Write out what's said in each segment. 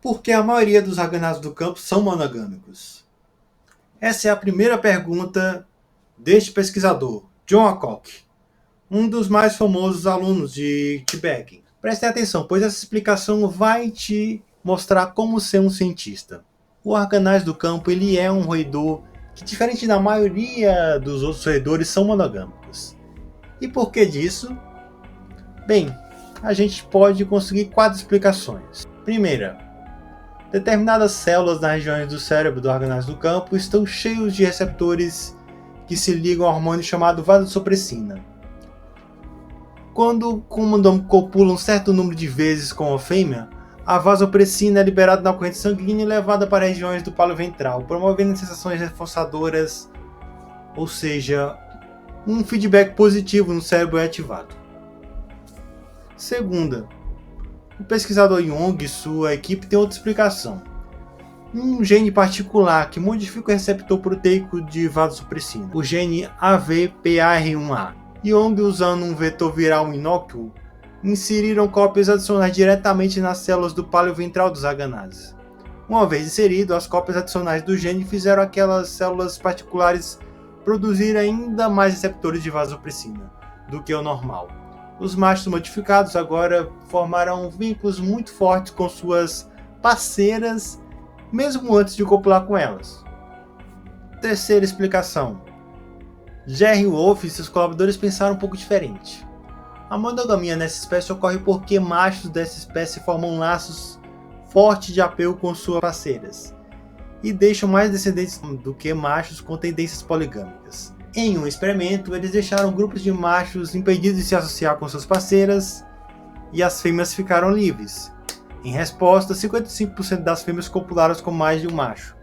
Porque a maioria dos raganados do campo são monogâmicos? Essa é a primeira pergunta deste pesquisador, John Alcock, um dos mais famosos alunos de Tübingen. Prestem atenção, pois essa explicação vai te mostrar como ser um cientista. O arganaz do campo ele é um roedor que, diferente da maioria dos outros roedores, são monogâmicos. E por que disso? Bem, a gente pode conseguir 4 explicações. Primeira, determinadas células nas regiões do cérebro do arganaz do campo estão cheios de receptores que se ligam ao hormônio chamado vasopressina. Quando o comandante copula um certo número de vezes com a fêmea, a vasopressina é liberada na corrente sanguínea e levada para regiões do pálio ventral, promovendo sensações reforçadoras, ou seja, um feedback positivo no cérebro é ativado. Segunda, o pesquisador Jung e sua equipe têm outra explicação. Um gene particular que modifica o receptor proteico de vasopressina, o gene AVPAR1A. Jung, usando um vetor viral inócuo, inseriram cópias adicionais diretamente nas células do pálio ventral dos arganazes. Uma vez inserido, as cópias adicionais do gene fizeram aquelas células particulares produzir ainda mais receptores de vasopressina do que o normal. Os machos modificados agora formaram vínculos muito fortes com suas parceiras, mesmo antes de copular com elas. Terceira explicação. Jerry Wolff e seus colaboradores pensaram um pouco diferente. A monogamia nessa espécie ocorre porque machos dessa espécie formam laços fortes de apego com suas parceiras e deixam mais descendentes do que machos com tendências poligâmicas. Em um experimento, eles deixaram grupos de machos impedidos de se associar com suas parceiras e as fêmeas ficaram livres. Em resposta, 55% das fêmeas copularam com mais de um macho,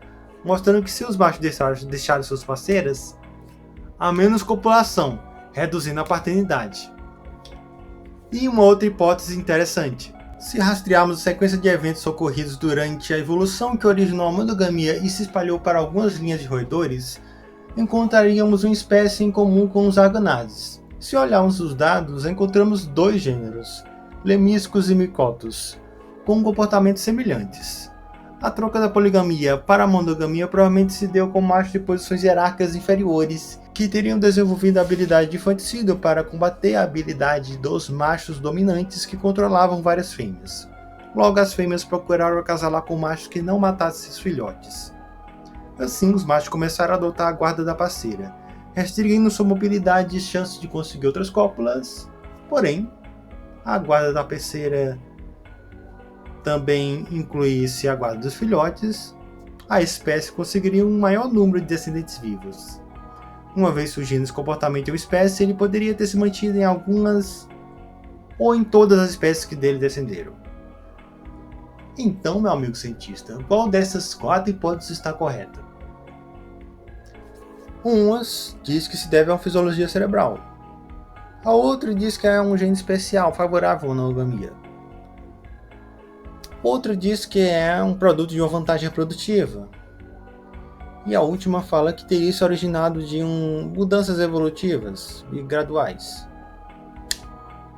mostrando que se os machos deixarem suas parceiras, há menos copulação, reduzindo a paternidade. E uma outra hipótese interessante. Se rastrearmos a sequência de eventos ocorridos durante a evolução que originou a monogamia e se espalhou para algumas linhas de roedores, encontraríamos uma espécie em comum com os arganazes. Se olharmos os dados, encontramos 2 gêneros, Lemmiscus e Micotus, com comportamentos semelhantes. A troca da poligamia para a monogamia provavelmente se deu com machos de posições hierárquicas inferiores que teriam desenvolvido a habilidade de infanticídio para combater a habilidade dos machos dominantes que controlavam várias fêmeas. Logo, as fêmeas procuraram acasalar com machos que não matassem seus filhotes. Assim, os machos começaram a adotar a guarda da parceira, restringindo sua mobilidade e chances de conseguir outras cópulas. Porém, a guarda da parceira também incluísse a guarda dos filhotes, a espécie conseguiria um maior número de descendentes vivos. Uma vez surgindo esse comportamento em uma espécie, ele poderia ter se mantido em algumas ou em todas as espécies que dele descenderam. Então, meu amigo cientista, qual dessas 4 hipóteses está correta? Umas diz que se deve a uma fisiologia cerebral. A outra diz que é um gene especial favorável à monogamia. Outra diz que é um produto de uma vantagem reprodutiva. E a última fala que teria se originado de mudanças evolutivas e graduais.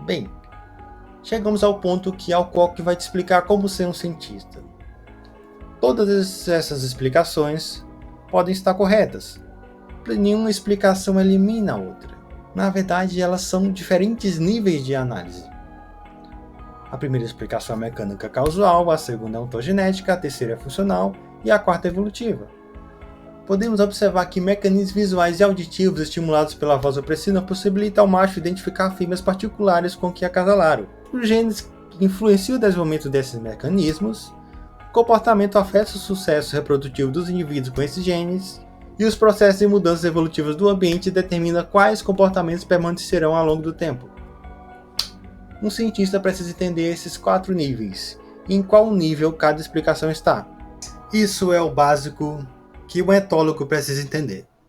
Bem, chegamos ao ponto que Alcock vai te explicar como ser um cientista. Todas essas explicações podem estar corretas. Nenhuma explicação elimina a outra. Na verdade, elas são diferentes níveis de análise. A primeira explicação é mecânica causal, a segunda é ontogenética, a terceira é funcional e a quarta é evolutiva. Podemos observar que mecanismos visuais e auditivos estimulados pela vasopressina possibilitam ao macho identificar fêmeas particulares com que acasalaram. Os genes que influenciam o desenvolvimento desses mecanismos, o comportamento afeta o sucesso reprodutivo dos indivíduos com esses genes, e os processos de mudanças evolutivas do ambiente determinam quais comportamentos permanecerão ao longo do tempo. Um cientista precisa entender esses 4 níveis, e em qual nível cada explicação está. Isso é o básico que o etólogo precisa entender.